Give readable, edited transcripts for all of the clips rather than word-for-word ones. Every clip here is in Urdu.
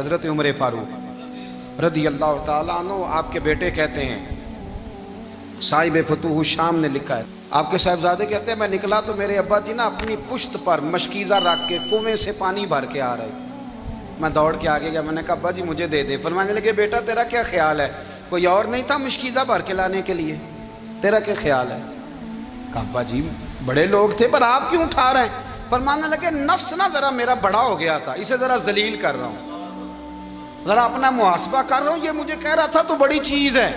حضرت عمر فاروق رضی اللہ تعالیٰ عنہ آپ کے بیٹے کہتے ہیں، صاحب فتوح شام نے لکھا ہے، آپ کے صاحبزادے کہتے ہیں میں نکلا تو میرے ابا جی نا اپنی پشت پر مشکیزہ رکھ کے کنویں سے پانی بھر کے آ رہے تھے۔ میں دوڑ کے آگے گیا، میں نے کہا ابا جی مجھے دے دے۔ فرمانے لگے بیٹا تیرا کیا خیال ہے، کوئی اور نہیں تھا مشکیزہ بھر کے لانے کے لیے، تیرا کیا خیال ہے؟ کہا ابا جی بڑے لوگ تھے پر آپ کیوں اٹھا رہے ہیں؟ فرمانے لگے نفس نا ذرا میرا بڑا ہو گیا تھا، اسے ذرا ذلیل کر رہا ہوں، ذرا اپنا محاسبہ کر رہا ہوں، یہ مجھے کہہ رہا تھا تو بڑی چیز ہے،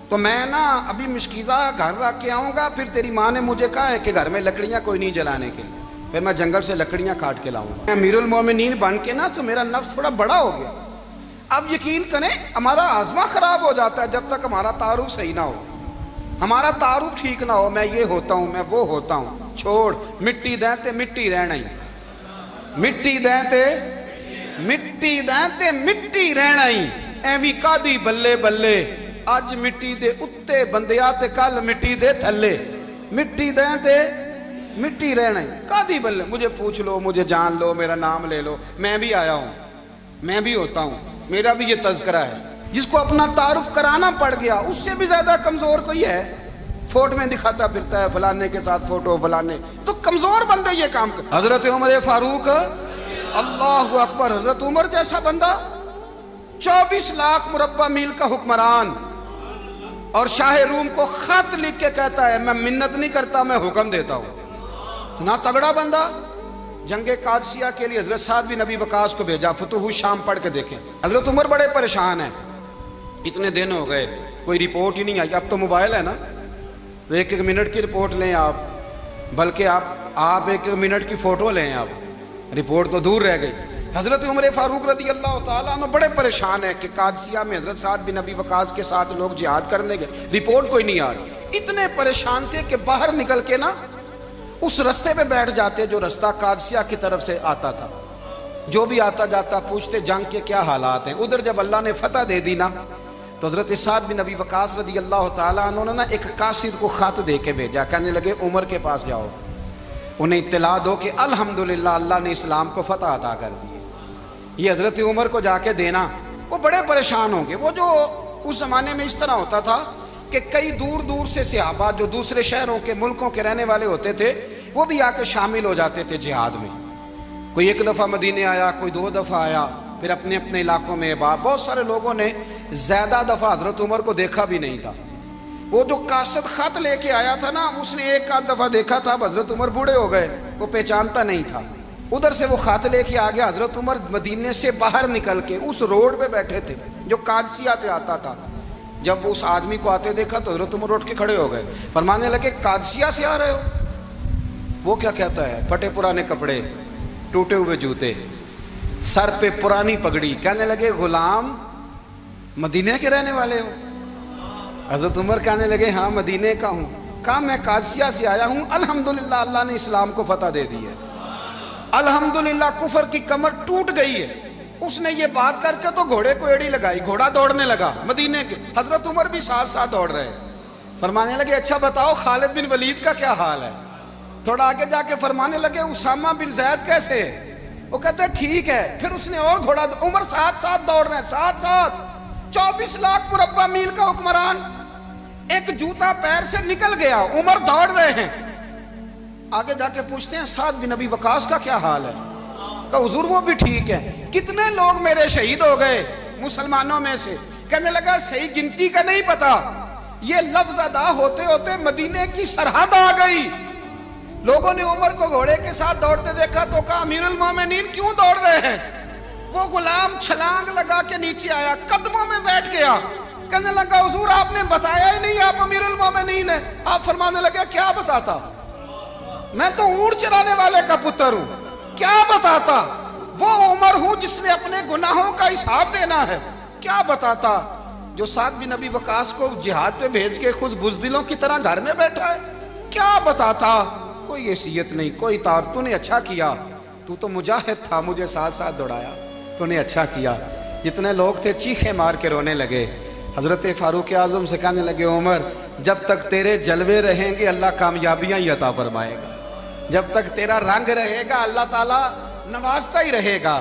تو میں نا ابھی مشکیزہ گھر رکھ کے آؤں گا، پھر تیری ماں نے مجھے کہا ہے کہ گھر میں لکڑیاں کوئی نہیں جلانے کے لیے، پھر میں جنگل سے لکڑیاں کاٹ کے لاؤں گا۔ امیر المومنین بن کے نا تو میرا نفس تھوڑا بڑا ہو گیا۔ اب یقین کریں ہمارا آزما خراب ہو جاتا ہے جب تک ہمارا تعارف صحیح نہ ہو، ہمارا تعارف ٹھیک نہ ہو، میں یہ ہوتا ہوں میں وہ ہوتا ہوں، چھوڑ مٹی دیں تے مٹی رہنا ہی، مٹی دیں تے مٹی دیں تے مٹی رہنا ہی، ایویں کادی بلے بلے اج مٹی دے اتے بندیا تے کل مٹی دے تھلے، مٹی دیں تے مٹی رہنا ہی، کادی بلے، مجھے پوچھ لو، مجھے جان لو، میرا نام لے لو، میں بھی آیا ہوں، میں بھی ہوتا ہوں، میرا بھی یہ تذکرہ ہے۔ جس کو اپنا تعارف کرانا پڑ گیا اس سے بھی زیادہ کمزور کوئی ہے؟ فوٹو میں دکھاتا پھرتا ہے فلانے کے ساتھ فوٹو، فلانے، تو کمزور بندے یہ کام کر۔ حضرت عمر فاروق اللہ اکبر، حضرت عمر جیسا بندہ 24 لاکھ مربع میل کا حکمران، اور شاہ روم کو خط لکھ کے کہتا ہے میں منت نہیں کرتا میں حکم دیتا ہوں۔ اتنا تگڑا بندہ۔ جنگ قادسیہ کے لیے حضرت سعد بن ابی وقاص کو بھیجا، فتوح شام پڑھ کے دیکھیں۔ حضرت عمر بڑے پریشان ہیں، اتنے دن ہو گئے کوئی رپورٹ ہی نہیں آئی، اب تو موبائل ہے نا، تو ایک ایک منٹ کی رپورٹ لیں آپ، بلکہ آپ ایک ایک منٹ کی فوٹو لیں، آپ رپورٹ تو دور رہ گئی۔ حضرت عمر فاروق رضی اللہ تعالیٰ عنہ بڑے پریشان ہیں کہ قادسیہ میں حضرت سعد بن ابی وقاص کے ساتھ لوگ جہاد کرنے گئے، رپورٹ کوئی نہیں آ رہی۔ اتنے پریشان تھے کہ باہر نکل کے نا اس رستے پہ بیٹھ جاتے جو رستہ قادسیہ کی طرف سے آتا تھا، جو بھی آتا جاتا پوچھتے جنگ کے کیا حالات ہیں۔ ادھر جب اللہ نے فتح دے دی نا تو حضرت سعد بن ابی وقاص رضی اللہ تعالیٰ عنہ نے ایک قاصد کو خط دے کے بھیجا، کہنے لگے عمر کے پاس جاؤ، انہیں اطلاع دو کہ الحمدللہ اللہ نے اسلام کو فتح عطا کر دی۔ یہ حضرت عمر کو جا کے دینا، وہ بڑے پریشان ہوں گے۔ وہ جو اس زمانے میں اس طرح ہوتا تھا کہ کئی دور دور سے صحابہ جو دوسرے شہروں کے ملکوں کے رہنے والے ہوتے تھے وہ بھی آ کے شامل ہو جاتے تھے جہاد میں۔ کوئی ایک دفعہ مدینے آیا، کوئی 2 دفعہ آیا، پھر اپنے اپنے علاقوں میں بہت سارے لوگوں نے زیادہ دفعہ حضرت عمر کو دیکھا بھی نہیں تھا۔ وہ جو قاصد خط لے کے آیا تھا نا اس نے ایک آدھ دفعہ دیکھا تھا، حضرت عمر بوڑھے ہو گئے، وہ پہچانتا نہیں تھا۔ ادھر سے وہ خط لے کے آ گیا، حضرت عمر مدینے سے باہر نکل کے اس روڈ پہ بیٹھے تھے جو قادسیہ سے آتا تھا۔ جب وہ اس آدمی کو آتے دیکھا تو حضرت عمر اٹھ کے کھڑے ہو گئے، فرمانے لگے قادسیہ سے آ رہے ہو؟ وہ کیا کہتا ہے؟ پھٹے پرانے کپڑے، ٹوٹے ہوئے جوتے، سر پہ پرانی پگڑی، کہنے لگے غلام مدینے کے رہنے والے ہو؟ حضرت عمر کہنے لگے ہاں مدینے کا ہوں۔ کہا میں قادسیہ سے آیا ہوں، الحمدللہ اللہ نے اسلام کو فتح دے دی ہے، الحمدللہ کفر کی کمر ٹوٹ گئی ہے۔ اس نے یہ بات کر کے تو گھوڑے کو ایڑی لگائی، گھوڑا دوڑنے لگا مدینے کے، حضرت عمر بھی ساتھ ساتھ دوڑ رہے، فرمانے لگے اچھا بتاؤ خالد بن ولید کا کیا حال ہے؟ تھوڑا آگے جا کے فرمانے لگے اسامہ بن زید کیسے ہے؟ وہ کہتے ہیں ٹھیک ہے۔ پھر اس نے اور گھوڑا، عمر ساتھ ساتھ دوڑ رہے ہیں، ساتھ ساتھ 24 لاکھ مربع میل کا حکمران، ایک جوتا پیر سے نکل گیا، عمر دوڑ رہے ہیں۔ آگے جا کے پوچھتے ہیں سعد بن ابی وقاص کا کیا حال ہے؟ کہا حضور وہ بھی ٹھیک ہے۔ کتنے لوگ میرے شہید ہو گئے مسلمانوں میں سے؟ کہنے لگا صحیح گنتی کا نہیں پتا، یہ لفظ ادا ہوتے ہوتے مدینے کی سرحد آ گئی۔ لوگوں نے عمر کو گھوڑے کے ساتھ دوڑتے دیکھا تو کہا امیر المومنین کیوں دوڑ رہے ہیں؟ وہ غلام چھلانگ لگا کے نیچے آیا، قدموں میں بیٹھ گیا، کہنے لگا حضور آپ نے بتایا ہی نہیں آپ امیر المومنین ہیں۔ آپ فرمانے لگے کیا بتاتا؟ میں تو اونٹ چرانے والے کا پتر ہوں، کیا بتاتا؟ وہ عمر ہوں جس نے اپنے گناہوں کا حساب دینا ہے، کیا بتاتا؟ جو سعد بن ابی وقاص کو جہاد پہ بھیج کے خود بزدلوں کی طرح گھر میں بیٹھا ہے، کیا بتاتا؟ کوئی حیثیت نہیں، کوئی تار، تو نے اچھا کیا، تو تو مجاہد تھا، مجھے ساتھ ساتھ دوڑایا، تو نے اچھا کیا۔ جتنے لوگ تھے چیخیں مار کے رونے لگے۔ حضرت فاروق اعظم سے کہنے لگے عمر جب تک تیرے جلوے رہیں گے اللہ کامیابیاں ہی عطا فرمائے گا، جب تک تیرا رنگ رہے گا اللہ تعالیٰ نوازتا ہی رہے گا۔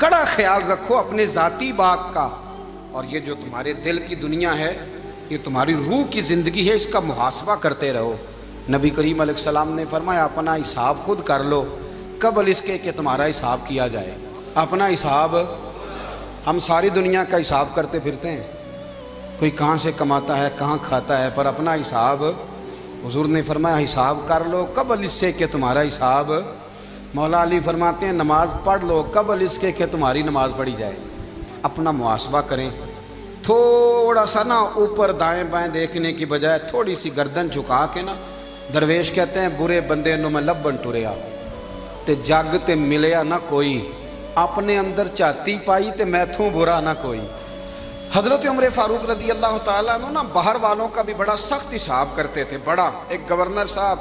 کڑا خیال رکھو اپنے ذاتی باغ کا، اور یہ جو تمہارے دل کی دنیا ہے، یہ تمہاری روح کی زندگی ہے، اس کا محاسبہ کرتے رہو۔ نبی کریم علیہ السلام نے فرمایا اپنا حساب خود کر لو قبل اس کے کہ تمہارا حساب کیا جائے۔ اپنا حساب، ہم ساری دنیا کا حساب کرتے پھرتے ہیں، کوئی کہاں سے کماتا ہے کہاں کھاتا ہے، پر اپنا حساب حضور نے فرمایا حساب کر لو قبل اس سے کہ تمہارا حساب۔ مولا علی فرماتے ہیں نماز پڑھ لو قبل اس کے کہ تمہاری نماز پڑھی جائے۔ اپنا محاسبہ کریں، تھوڑا سا نا اوپر دائیں بائیں دیکھنے کی بجائے تھوڑی سی گردن جھکا کے نا، درویش کہتے ہیں برے بندے نو میں لبن ٹریا تے جگ تے ملیا نہ کوئی، اپنے اندر چاتی پائی تے میتھوں برا نہ کوئی۔ حضرت عمر فاروق رضی اللہ تعالیٰ عنہ نا باہر والوں کا بھی بڑا سخت حساب کرتے تھے، بڑا۔ ایک گورنر صاحب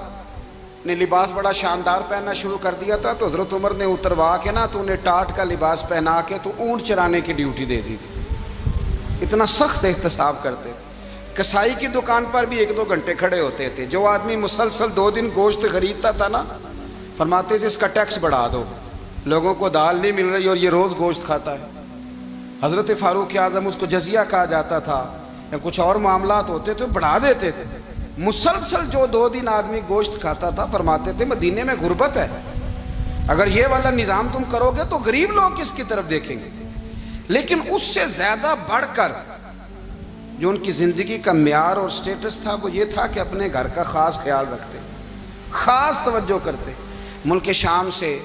نے لباس بڑا شاندار پہننا شروع کر دیا تھا تو حضرت عمر نے اتروا کے نا تو انہیں ٹاٹ کا لباس پہنا کے تو اونٹ چرانے کی ڈیوٹی دے دی تھی، اتنا سخت احتساب کرتے تھے۔ کسائی کی دکان پر بھی 1-2 گھنٹے کھڑے ہوتے تھے، جو آدمی مسلسل 2 دن گوشت خریدتا تھا نا، فرماتے تھے اس کا ٹیکس بڑھا دو، لوگوں کو دال نہیں مل رہی اور یہ روز گوشت کھاتا ہے۔ حضرت فاروق اعظم اس کو جزیہ کہا جاتا تھا، یا کچھ اور معاملات ہوتے تو بڑھا دیتے تھے۔ مسلسل جو 2 دن آدمی گوشت کھاتا تھا، فرماتے تھے مدینے میں غربت ہے، اگر یہ والا نظام تم کرو گے تو غریب لوگ کس کی طرف دیکھیں گے۔ لیکن اس سے زیادہ بڑھ کر جو ان کی زندگی کا معیار اور سٹیٹس تھا وہ یہ تھا کہ اپنے گھر کا خاص خیال رکھتے، خاص توجہ کرتے۔ ملک شام سے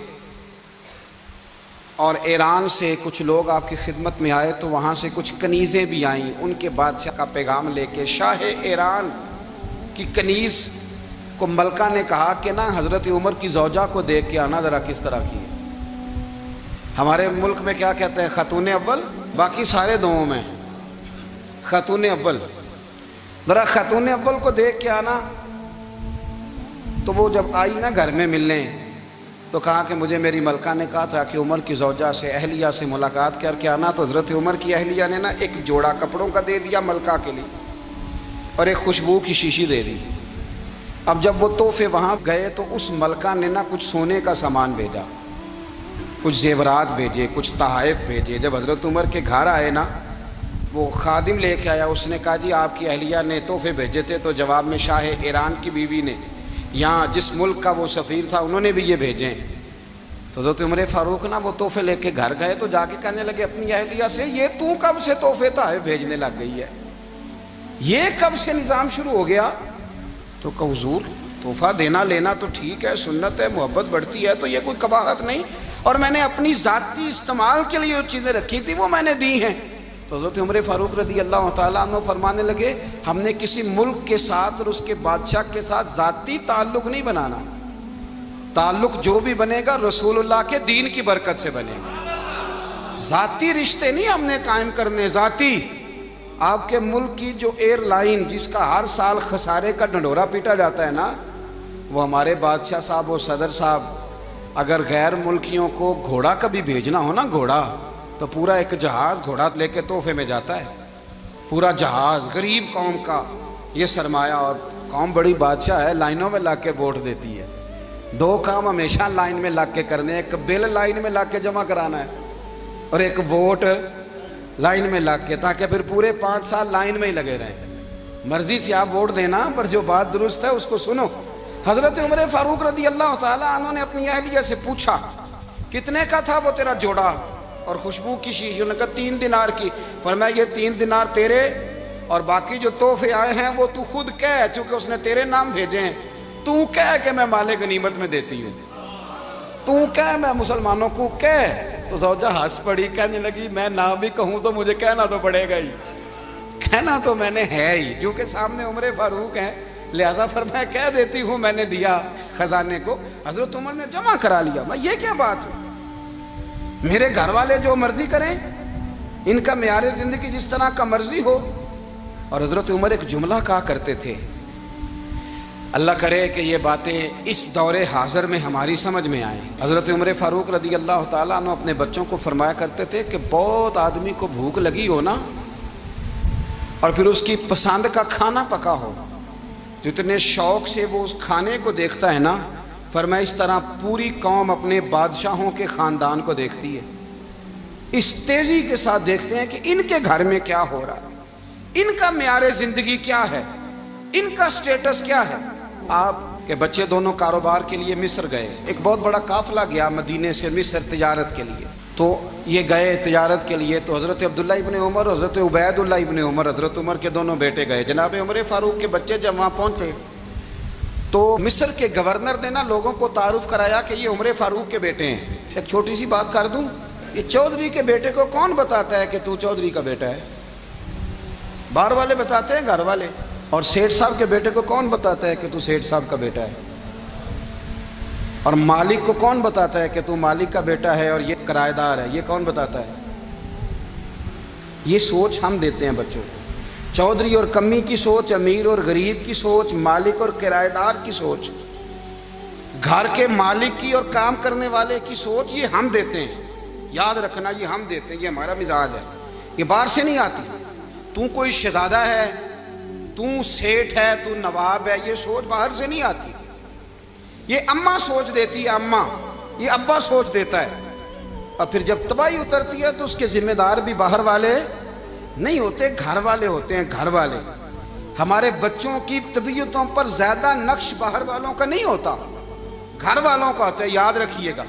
اور ایران سے کچھ لوگ آپ کی خدمت میں آئے تو وہاں سے کچھ کنیزیں بھی آئیں، ان کے بادشاہ کا پیغام لے کے۔ شاہ ایران کی کنیز کو ملکہ نے کہا کہ نا حضرت عمر کی زوجہ کو دیکھ کے آنا ذرا کس طرح کی ہے۔ ہمارے ملک میں کیا کہتے ہیں خاتون اول، باقی سارے دوؤں میں خاتون اول، ذرا خاتون اول کو دیکھ کے آنا۔ تو وہ جب آئی نا گھر میں ملنے تو کہا کہ مجھے میری ملکہ نے کہا تھا کہ عمر کی زوجہ سے اہلیہ سے ملاقات کر کے آنا۔ تو حضرت عمر کی اہلیہ نے نا ایک جوڑا کپڑوں کا دے دیا ملکہ کے لیے اور ایک خوشبو کی شیشی دے دی۔ اب جب وہ تحفے وہاں گئے تو اس ملکہ نے نا کچھ سونے کا سامان بھیجا، کچھ زیورات بھیجے، کچھ تحائف بھیجے۔ جب حضرت عمر کے گھر آئے نا وہ خادم لے کے آیا، اس نے کہا جی آپ کی اہلیہ نے تحفے بھیجے تھے، تو جواب میں شاہ ایران کی بیوی نے، یہاں جس ملک کا وہ سفیر تھا انہوں نے بھی یہ بھیجے ہیں۔ تو حضرت عمر فاروق نا وہ تحفے لے کے گھر گئے تو جا کے کہنے لگے اپنی اہلیہ سے یہ تو کب سے تحفے تحائف بھیجنے لگ گئی ہے، یہ کب سے نظام شروع ہو گیا؟ تو کہ حضور تحفہ دینا لینا تو ٹھیک ہے، سنت ہے، محبت بڑھتی ہے، تو یہ کوئی قباحت نہیں، اور میں نے اپنی ذاتی استعمال کے لیے جو چیزیں رکھی تھی وہ میں نے دی ہیں۔ تو حضرت عمر فاروق رضی اللہ تعالیٰ عنہ فرمانے لگے ہم نے کسی ملک کے ساتھ اور اس کے بادشاہ کے ساتھ ذاتی تعلق نہیں بنانا، تعلق جو بھی بنے گا رسول اللہ کے دین کی برکت سے بنے گا، ذاتی رشتے نہیں ہم نے قائم کرنے۔ ذاتی آپ کے ملک کی جو ایئر لائن جس کا ہر سال خسارے کا ڈنڈورا پیٹا جاتا ہے نا، وہ ہمارے بادشاہ صاحب اور صدر صاحب اگر غیر ملکیوں کو گھوڑا کبھی بھیجنا ہو نا، گھوڑا تو پورا ایک جہاز گھوڑا لے کے تحفے میں جاتا ہے، پورا جہاز غریب قوم کا یہ سرمایہ، اور قوم بڑی بادشاہ ہے، لائنوں میں لگ کے ووٹ دیتی ہے۔ 2 کام ہمیشہ لائن میں لگ کے کرنے، ایک بل لائن میں لگ کے جمع کرانا ہے اور ایک ووٹ لائن میں لگ کے، تاکہ پھر پورے 5 سال لائن میں ہی لگے رہیں۔ مرضی سے آپ ووٹ دینا پر جو بات درست ہے اس کو سنو۔ حضرت عمر فاروق رضی اللہ تعالیٰ عنہ نے اپنی اہلیہ سے پوچھا کتنے کا تھا وہ تیرا جوڑا اور خوشبو کی شیشی؟ انہوں نے کہا 3 دینار کی۔ فرمایا یہ 3 دینار تیرے اور باقی جو تحفے آئے ہیں وہ تو خود کہہ، چونکہ اس نے تیرے نام بھیجے ہیں، تو کہہ کہ میں مال غنیمت میں دیتی ہوں، تو کہہ میں مسلمانوں کو کہہ۔ تو زوجہ ہنس پڑی، کہنے لگی میں نہ بھی کہوں تو مجھے کہنا تو پڑے گا ہی، کہنا تو میں نے ہے ہی، کیونکہ سامنے عمر فاروق ہیں، لہذا فرمایا کہہ دیتی ہوں میں نے دیا خزانے کو۔ حضرت عمر نے جمع کرا لیا۔ میں یہ کیا بات ہے، میرے گھر والے جو مرضی کریں، ان کا معیار زندگی جس طرح کا مرضی ہو۔ اور حضرت عمر ایک جملہ کہا کرتے تھے، اللہ کرے کہ یہ باتیں اس دور حاضر میں ہماری سمجھ میں آئیں۔ حضرت عمر فاروق رضی اللہ تعالیٰ عنہ اپنے بچوں کو فرمایا کرتے تھے کہ بہت آدمی کو بھوک لگی ہو نا، اور پھر اس کی پسند کا کھانا پکا ہو، جتنے شوق سے وہ اس کھانے کو دیکھتا ہے نا، فرمایا اس طرح پوری قوم اپنے بادشاہوں کے خاندان کو دیکھتی ہے۔ اس تیزی کے ساتھ دیکھتے ہیں کہ ان کے گھر میں کیا ہو رہا ہے، ان کا معیار زندگی کیا ہے، ان کا سٹیٹس کیا ہے۔ آپ کے بچے دونوں کاروبار کے لیے مصر گئے، ایک بہت بڑا قافلہ گیا مدینے سے مصر تجارت کے لیے، تو یہ گئے تجارت کے لیے، تو حضرت عبداللہ ابن عمر، حضرت عبید اللہ ابن عمر، حضرت عمر کے دونوں بیٹے گئے۔ جناب عمر فاروق کے بچے جب وہاں پہنچے تو مصر کے گورنر نے نا لوگوں کو تعارف کرایا کہ یہ عمر فاروق کے بیٹے ہیں۔ ایک چھوٹی سی بات کر دوں، یہ چودھری کے بیٹے کو کون بتاتا ہے کہ تو چودھری کا بیٹا ہے؟ باہر والے بتاتے ہیں، گھر والے۔ اور سیٹھ صاحب کے بیٹے کو کون بتاتا ہے کہ تو سیٹھ صاحب کا بیٹا ہے؟ اور مالک کو کون بتاتا ہے کہ تو مالک کا بیٹا ہے اور یہ کرایہ دار ہے؟ یہ کون بتاتا ہے؟ یہ سوچ ہم دیتے ہیں بچوں کو۔ چودھری اور کمی کی سوچ، امیر اور غریب کی سوچ، مالک اور کرایہ دار کی سوچ، گھر کے مالک کی اور کام کرنے والے کی سوچ، یہ ہم دیتے ہیں۔ یاد رکھنا، یہ ہم دیتے ہیں، یہ ہمارا مزاج ہے، یہ باہر سے نہیں آتی۔ تو کوئی شہزادہ ہے، تو سیٹھ ہے، تو نواب ہے، یہ سوچ باہر سے نہیں آتی، یہ اماں سوچ دیتی ہے، اماں، یہ ابا سوچ دیتا ہے۔ اور پھر جب تباہی اترتی ہے تو اس کے ذمہ دار بھی باہر والے نہیں ہوتے، گھر والے ہوتے ہیں، گھر والے۔ ہمارے بچوں کی طبیعتوں پر زیادہ نقش باہر والوں کا نہیں ہوتا، گھر والوں کا ہوتا ہے، یاد رکھیے گا۔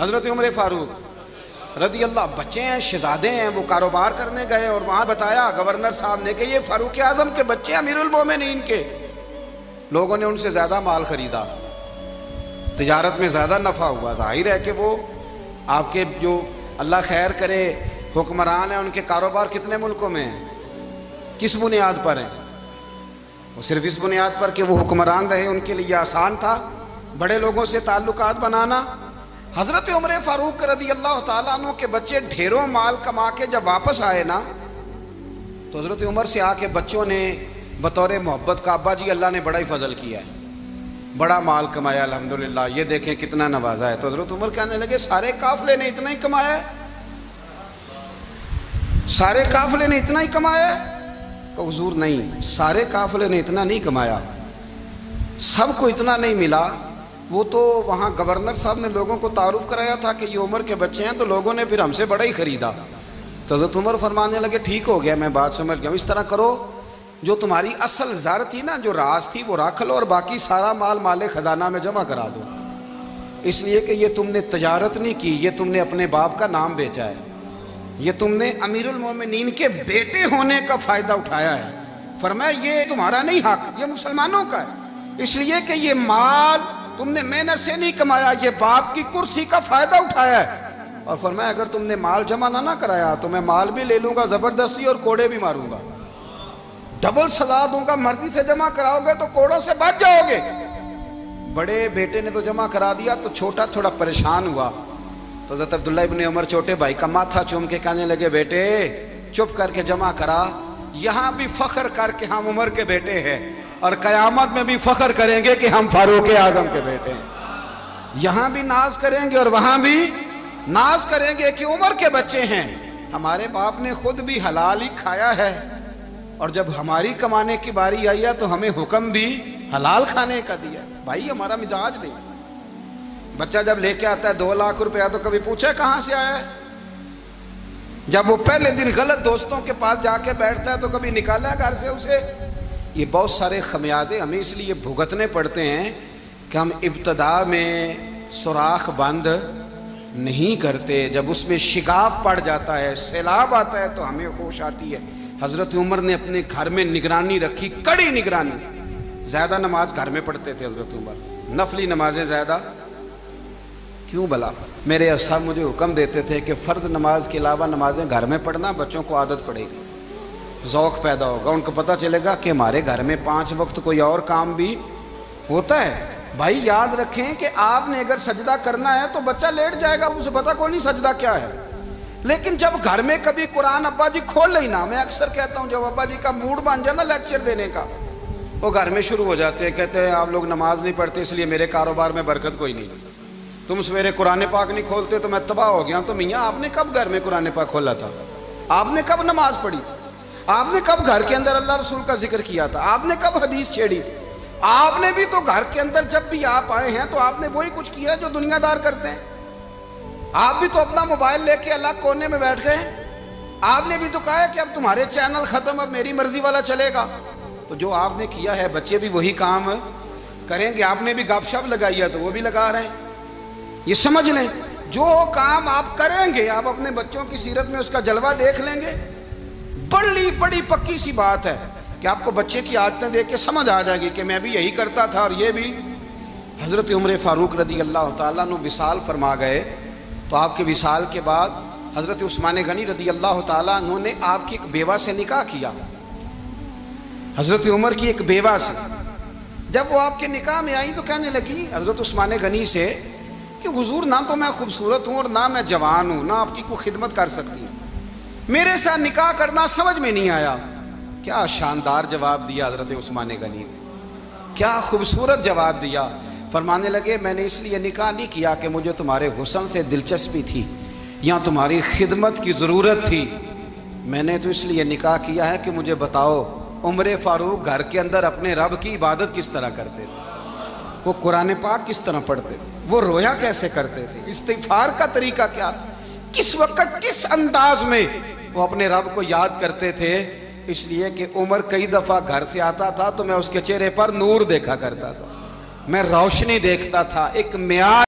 حضرت عمر فاروق رضی اللہ، بچے ہیں، شہزادے ہیں، وہ کاروبار کرنے گئے اور وہاں بتایا گورنر صاحب نے کہ یہ فاروق اعظم کے بچے امیر المومنین کے۔ لوگوں نے ان سے زیادہ مال خریدا، تجارت میں زیادہ نفع ہوا، ظاہر ہے کہ وہ آپ کے جو اللہ خیر کرے حکمران ہیں، ان کے کاروبار کتنے ملکوں میں ہیں، کس بنیاد پر ہیں؟ وہ صرف اس بنیاد پر کہ وہ حکمران رہے، ان کے لیے آسان تھا بڑے لوگوں سے تعلقات بنانا۔ حضرت عمر فاروق رضی اللہ تعالیٰ عنہ کے بچے ڈھیروں مال کما کے جب واپس آئے نا، تو حضرت عمر سے آ کے بچوں نے بطور محبت کا، ابا جی اللہ نے بڑا ہی فضل کیا ہے، بڑا مال کمایا الحمدللہ، یہ دیکھیں کتنا نوازا ہے۔ تو حضرت عمر کہنے لگے سارے قافلے نے اتنا ہی کمایا ہے؟ سارے قافلے نے اتنا ہی کمایا ہے؟ تو حضور نہیں، سارے قافلے نے اتنا نہیں کمایا، سب کو اتنا نہیں ملا۔ وہ تو وہاں گورنر صاحب نے لوگوں کو تعارف کرایا تھا کہ یہ عمر کے بچے ہیں، تو لوگوں نے پھر ہم سے بڑا ہی خریدا۔ تو حضرت عمر فرمانے لگے ٹھیک ہو گیا، میں بات سمجھ گیا، اس طرح کرو، جو تمہاری اصل زر تھی نا، جو راز تھی، وہ رکھ لو اور باقی سارا مال مال خزانہ میں جمع کرا دو، اس لیے کہ یہ تم نے تجارت نہیں کی، یہ تم نے اپنے باپ کا نام بیچا ہے، یہ تم نے امیر المومنین کے بیٹے ہونے کا فائدہ اٹھایا ہے۔ فرمایا یہ تمہارا نہیں حق، یہ مسلمانوں کا ہے، اس لیے کہ یہ مال تم نے محنت سے نہیں کمایا، یہ باپ کی کرسی کا فائدہ اٹھایا ہے۔ اور فرمایا اگر تم نے مال جمع نہ کرایا تو میں مال بھی لے لوں گا زبردستی اور کوڑے بھی ماروں گا، ڈبل سزا دوں گا، مرضی سے جمع کراؤ گے تو کوڑوں سے بچ جاؤ گے۔ بڑے بیٹے نے تو جمع کرا دیا، تو چھوٹا تھوڑا پریشان ہوا، تو حضرت عبداللہ ابن عمر چھوٹے بھائی کا ماتھا چوم کے کہنے لگے بیٹے چپ کر کے جمع کرا، یہاں بھی فخر کر کے ہم عمر کے بیٹے ہیں، اور قیامت میں بھی فخر کریں گے کہ ہم فاروق اعظم کے بیٹے ہیں۔ یہاں بھی ناز کریں گے اور وہاں بھی ناز کریں گے کہ عمر کے بچے ہیں۔ ہمارے باپ نے خود بھی حلال ہی کھایا ہے، اور جب ہماری کمانے کی باری آئی ہے تو ہمیں حکم بھی حلال کھانے کا دیا ہے۔ بھائی ہمارا مزاج نہیں، بچہ جب لے کے آتا ہے 2 لاکھ روپیہ تو کبھی پوچھے کہاں سے آیا ہے؟ جب وہ پہلے دن غلط دوستوں کے پاس جا کے بیٹھتا ہے تو کبھی نکالا ہے گھر سے اسے؟ یہ بہت سارے خمیازے ہمیں اس لیے بھگتنے پڑتے ہیں کہ ہم ابتدا میں سوراخ بند نہیں کرتے، جب اس میں شگاف پڑ جاتا ہے، سیلاب آتا ہے تو ہمیں ہوش آتی ہے۔ حضرت عمر نے اپنے گھر میں نگرانی رکھی، کڑی نگرانی، زیادہ نماز گھر میں پڑھتے تھے حضرت عمر، نفلی نمازیں زیادہ کیوں بلا؟ میرے اساتذہ مجھے حکم دیتے تھے کہ فرض نماز کے علاوہ نمازیں گھر میں پڑھنا، بچوں کو عادت پڑے گی، ذوق پیدا ہوگا، ان کو پتہ چلے گا کہ ہمارے گھر میں 5 وقت کوئی اور کام بھی ہوتا ہے۔ بھائی یاد رکھیں کہ آپ نے اگر سجدہ کرنا ہے تو بچہ لیٹ جائے گا، اسے پتہ کوئی نہیں سجدہ کیا ہے، لیکن جب گھر میں کبھی قرآن ابا جی کھول لینا، میں اکثر کہتا ہوں جب ابا جی کا موڈ بن جائے نا لیکچر دینے کا، وہ گھر میں شروع ہو جاتے ہیں، کہتے ہیں آپ لوگ نماز نہیں پڑھتے اس لیے میرے کاروبار میں برکت کوئی نہیں، تم سویرے قرآن پاک نہیں کھولتے تو میں تباہ ہو گیا ہوں۔ تو میاں آپ نے کب گھر میں قرآن پاک کھولا تھا؟ آپ نے کب نماز پڑھی؟ آپ نے کب گھر کے اندر اللہ رسول کا ذکر کیا تھا؟ آپ نے کب حدیث چھیڑی؟ آپ نے بھی تو گھر کے اندر جب بھی آپ آئے ہیں تو آپ نے وہی کچھ کیا ہے جو دنیا دار کرتے ہیں۔ آپ بھی تو اپنا موبائل لے کے الگ کونے میں بیٹھ گئے. آپ نے بھی تو کہا ہے کہ اب تمہارے چینل ختم, اب میری مرضی والا چلے گا. تو جو آپ نے کیا ہے بچے بھی وہی کام کریں گے. آپ نے بھی گپ شپ لگائی ہے تو وہ بھی لگا رہے ہیں. یہ سمجھ لیں جو کام آپ کریں گے آپ اپنے بچوں کی سیرت میں اس کا جلوہ دیکھ لیں گے. بڑی پکی سی بات ہے کہ آپ کو بچے کی عادتیں دیکھ کے سمجھ آ جائے گی کہ میں بھی یہی کرتا تھا اور یہ بھی. حضرت عمر فاروق رضی اللہ تعالیٰ عنہ وصال فرما گئے تو آپ کے وصال کے بعد حضرت عثمان غنی رضی اللہ تعالیٰ عنہ نے آپ کی ایک بیوہ سے نکاح کیا. حضرت عمر کی ایک بیوہ سے جب وہ آپ کے نکاح میں آئی تو کہنے لگی حضرت عثمان غنی سے کہ حضور نہ تو میں خوبصورت ہوں اور نہ میں جوان ہوں, نہ آپ کی کوئی خدمت کر سکتی ہوں, میرے ساتھ نکاح کرنا سمجھ میں نہیں آیا. کیا شاندار جواب دیا حضرت عثمان غنی نے, کیا خوبصورت جواب دیا. فرمانے لگے میں نے اس لیے نکاح نہیں کیا کہ مجھے تمہارے حسن سے دلچسپی تھی یا تمہاری خدمت کی ضرورت تھی, میں نے تو اس لیے نکاح کیا ہے کہ مجھے بتاؤ عمر فاروق گھر کے اندر اپنے رب کی عبادت کس طرح کرتے تھے, وہ قرآن پاک کس طرح پڑھتے تھے, وہ رویا کیسے کرتے تھے, استغفار کا طریقہ کیا, کس وقت کس انداز میں وہ اپنے رب کو یاد کرتے تھے. اس لیے کہ عمر کئی دفعہ گھر سے آتا تھا تو میں اس کے چہرے پر نور دیکھا کرتا تھا, میں روشنی دیکھتا تھا, ایک معیار